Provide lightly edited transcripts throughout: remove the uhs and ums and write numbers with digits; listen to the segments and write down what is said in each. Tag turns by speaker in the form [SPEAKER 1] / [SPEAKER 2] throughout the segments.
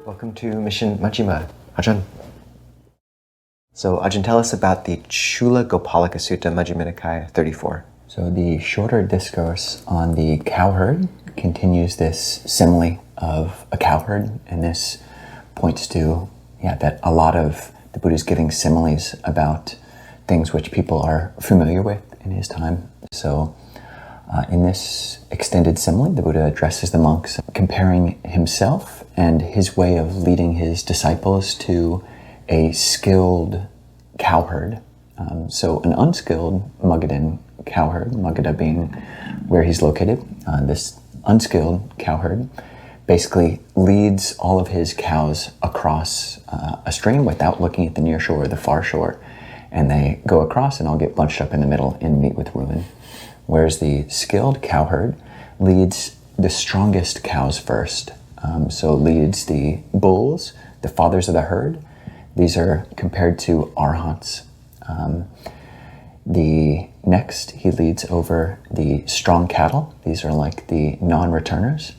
[SPEAKER 1] Welcome to Mission Majjhima, Ajahn. So Ajahn, tell us about the Cūළagopālaka Sutta, Majjhima Nikaya 34.
[SPEAKER 2] So the shorter discourse on the cowherd continues this simile of a cowherd, and this points to that a lot of the Buddha is giving similes about things which people are familiar with in his time. So in this extended simile, the Buddha addresses the monks, comparing himself and his way of leading his disciples to a skilled cowherd. So an unskilled Magadhan cowherd, Magadha being where he's located, this unskilled cowherd basically leads all of his cows across a stream without looking at the near shore or the far shore. And they go across and all get bunched up in the middle and meet with ruin. Whereas the skilled cowherd leads the strongest cows first. So leads the bulls, the fathers of the herd. These are compared to arhants. The next, he leads over the strong cattle. These are like the non-returners.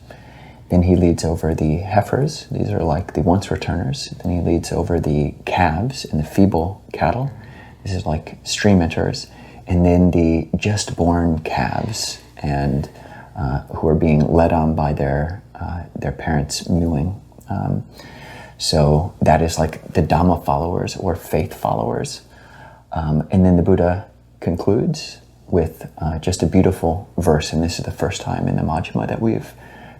[SPEAKER 2] Then he leads over the heifers. These are like the once-returners. Then he leads over the calves and the feeble cattle. This is like stream enterers. And then the just-born calves and who are being led on by their parents mewing. So that is like the Dhamma followers or faith followers. And then the Buddha concludes with just a beautiful verse, and this is the first time in the Majjhima that we've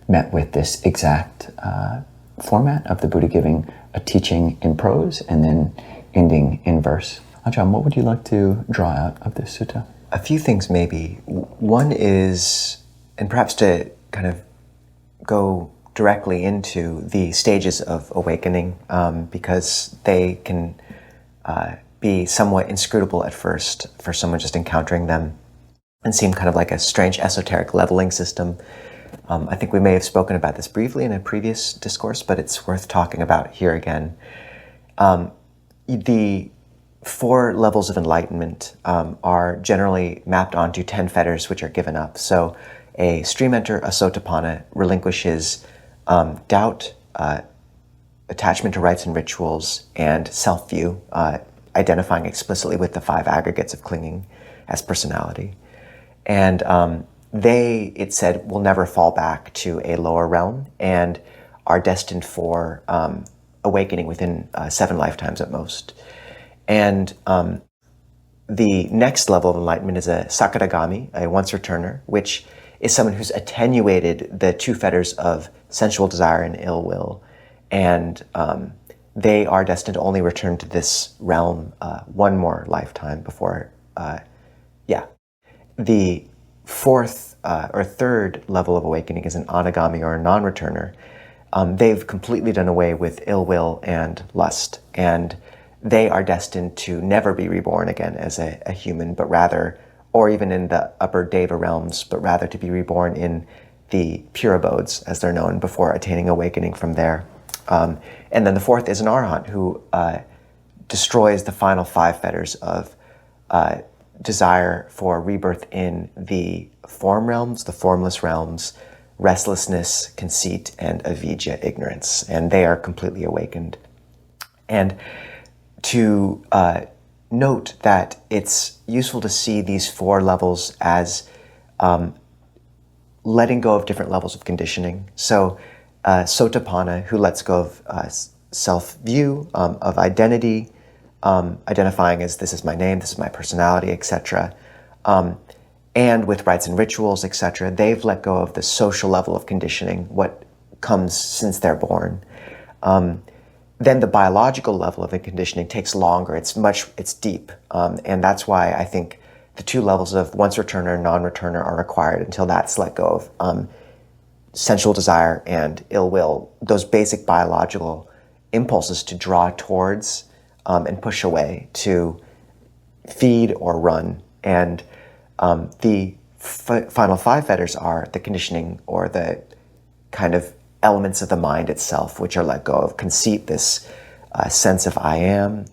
[SPEAKER 2] met with this exact format of the Buddha giving a teaching in prose and then ending in verse. Ajahn, what would you like to draw out of this sutta?
[SPEAKER 1] A few things maybe. One is, and perhaps to kind of go directly into the stages of awakening, because they can be somewhat inscrutable at first for someone just encountering them and seem kind of like a strange esoteric leveling system. I think we may have spoken about this briefly in a previous discourse, but it's worth talking about here again. The 4 levels of enlightenment are generally mapped onto 10 fetters which are given up. So a stream enter, a sotapanna, relinquishes doubt, attachment to rites and rituals, and self-view, identifying explicitly with the 5 aggregates of clinging as personality. And they, it said, will never fall back to a lower realm and are destined for awakening within 7 lifetimes at most. And the next level of enlightenment is a sakadagami, a once-returner, which is someone who's attenuated the 2 fetters of sensual desire and ill will. And they are destined to only return to this realm 1 more lifetime before, The 4th or 3rd level of awakening is an anagami or a non-returner. They've completely done away with ill will and lust, and they are destined to never be reborn again as a human, but rather, or even in the upper deva realms, but rather to be reborn in the pure abodes, as they're known, before attaining awakening from there. And then the 4th is an arhat who destroys the final 5 fetters of desire for rebirth in the form realms, the formless realms, restlessness, conceit, and avidya, ignorance. And they are completely awakened. And to note that it's useful to see these 4 levels as letting go of different levels of conditioning. So sotapanna, who lets go of self-view, of identity, identifying as this is my name, this is my personality, etc. And with rites and rituals, etc., they've let go of the social level of conditioning, what comes since they're born. Then the biological level of the conditioning takes longer. It's deep. And that's why I think the 2 levels of once-returner and non-returner are required until that's let go of sensual desire and ill will, those basic biological impulses to draw towards and push away, to feed or run. And the final 5 fetters are the conditioning or the kind of elements of the mind itself, which are let go of. Conceit, this sense of I am,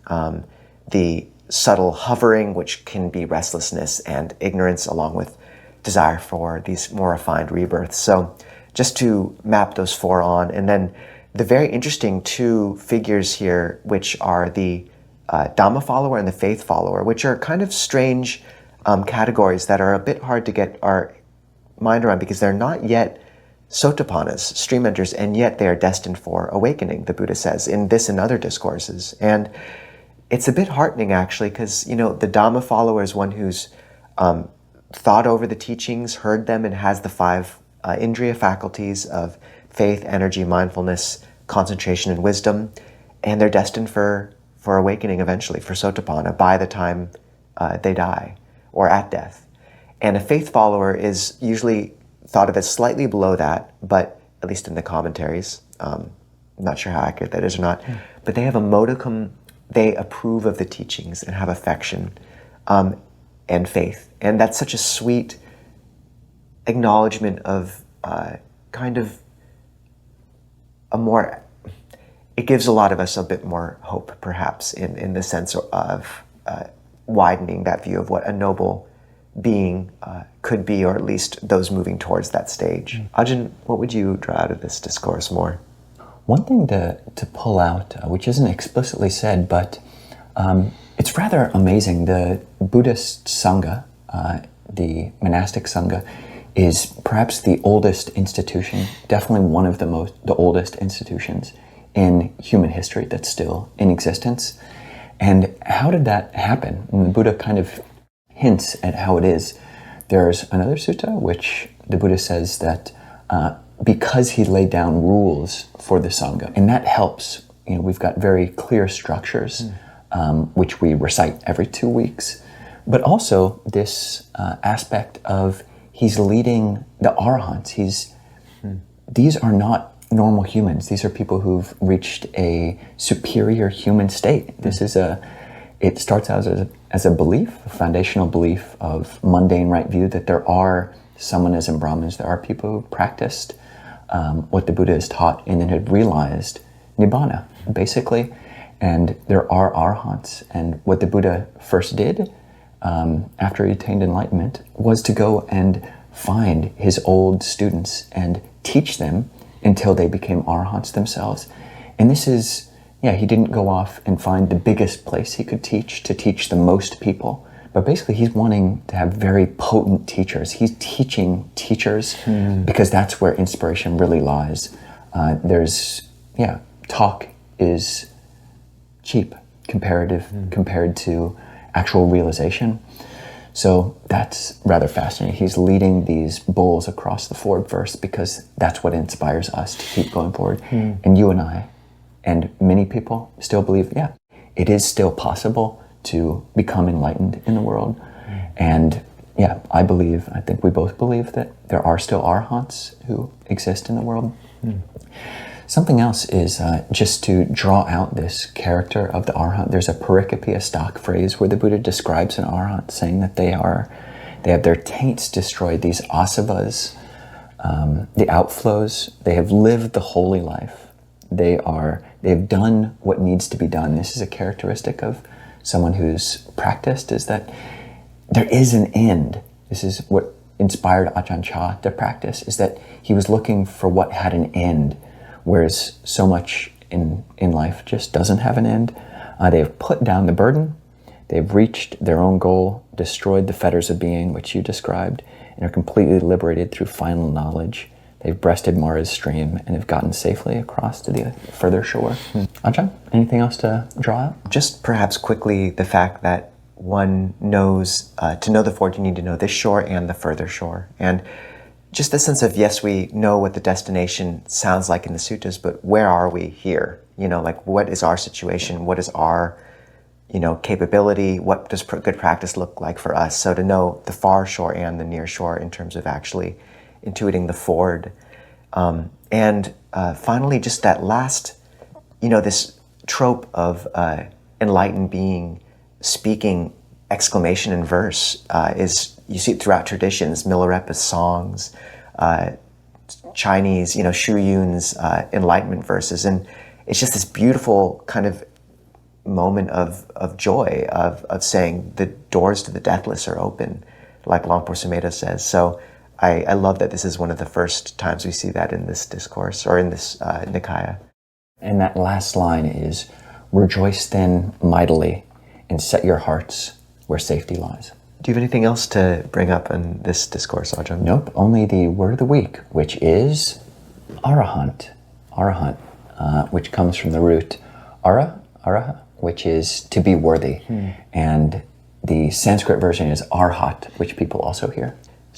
[SPEAKER 1] the subtle hovering, which can be restlessness and ignorance, along with desire for these more refined rebirths. So just to map those 4 on, and then the very interesting two figures here, which are the Dhamma follower and the faith follower, which are kind of strange categories that are a bit hard to get our mind around because they're not yet Sotapannas, stream enters, and yet they are destined for awakening, the Buddha says, in this and other discourses. And it's a bit heartening, actually, because, the Dhamma follower is one who's thought over the teachings, heard them, and has the five indriya faculties of faith, energy, mindfulness, concentration, and wisdom. And they're destined for awakening eventually, for Sotapanna, by the time they die or at death. And a faith follower is usually thought of as slightly below that, but at least in the commentaries, I'm not sure how accurate that is or not, but they have a modicum, they approve of the teachings and have affection and faith. And that's such a sweet acknowledgement of kind of a more, it gives a lot of us a bit more hope, perhaps, in the sense of widening that view of what a noble being could be, or at least those moving towards that stage. Ajahn, what would you draw out of this discourse more?
[SPEAKER 2] One thing to pull out, which isn't explicitly said, but it's rather amazing. The Buddhist Sangha, the monastic Sangha, is perhaps the oldest institution, definitely one of the oldest institutions in human history that's still in existence. And how did that happen? And the Buddha kind of hints at how it is. There's another sutta which the Buddha says that because he laid down rules for the Sangha, and that helps. We've got very clear structures which we recite every 2 weeks, but also this aspect of he's leading the arahants. These are not normal humans. These are people who've reached a superior human state. It starts out as a belief, a foundational belief of mundane right view that there are samanas and brahmanas, there are people who practiced what the Buddha has taught and then had realized nibbana, basically. And there are arahants. And what the Buddha first did after he attained enlightenment was to go and find his old students and teach them until they became arahants themselves. And this is, he didn't go off and find the biggest place he could teach to teach the most people. But basically he's wanting to have very potent teachers. He's teaching teachers because that's where inspiration really lies. Talk is cheap compared to actual realization. So that's rather fascinating. He's leading these bulls across the ford first because that's what inspires us to keep going forward. And you and I, and many people still believe, it is still possible to become enlightened in the world. And I think we both believe that there are still arahants who exist in the world. Something else is just to draw out this character of the arahant. There's a pericope, a stock phrase, where the Buddha describes an arahant, saying that they have their taints destroyed, these asavas, the outflows. They have lived the holy life. They have done what needs to be done. This is a characteristic of someone who's practiced, is that there is an end. This is what inspired Ajahn Chah to practice, is that he was looking for what had an end, whereas so much in life just doesn't have an end. They have put down the burden, they've reached their own goal, destroyed the fetters of being, which you described, and are completely liberated through final knowledge. They've breasted Māra's stream and have gotten safely across to the further shore. Ajahn, anything else to draw out?
[SPEAKER 1] Just perhaps quickly the fact that one knows, to know the ford, you need to know this shore and the further shore. And just the sense of, yes, we know what the destination sounds like in the suttas, but where are we here? What is our situation? What is our, capability? What does good practice look like for us? So to know the far shore and the near shore in terms of actually intuiting the ford. And finally, just that last, this trope of enlightened being speaking exclamation in verse is, you see it throughout traditions, Milarepa's songs, Chinese, Shu Yun's enlightenment verses. And it's just this beautiful kind of moment of joy, of saying the doors to the deathless are open, like Luangpo Sumedho says. So I love that this is one of the first times we see that in this discourse, or in this Nikaya.
[SPEAKER 2] And that last line is, rejoice then mightily and set your hearts where safety lies.
[SPEAKER 1] Do you have anything else to bring up in this discourse, Ajahn?
[SPEAKER 2] Nope, only the word of the week, which is arahant, which comes from the root araha, which is to be worthy. And the Sanskrit version is arhat, which people also hear.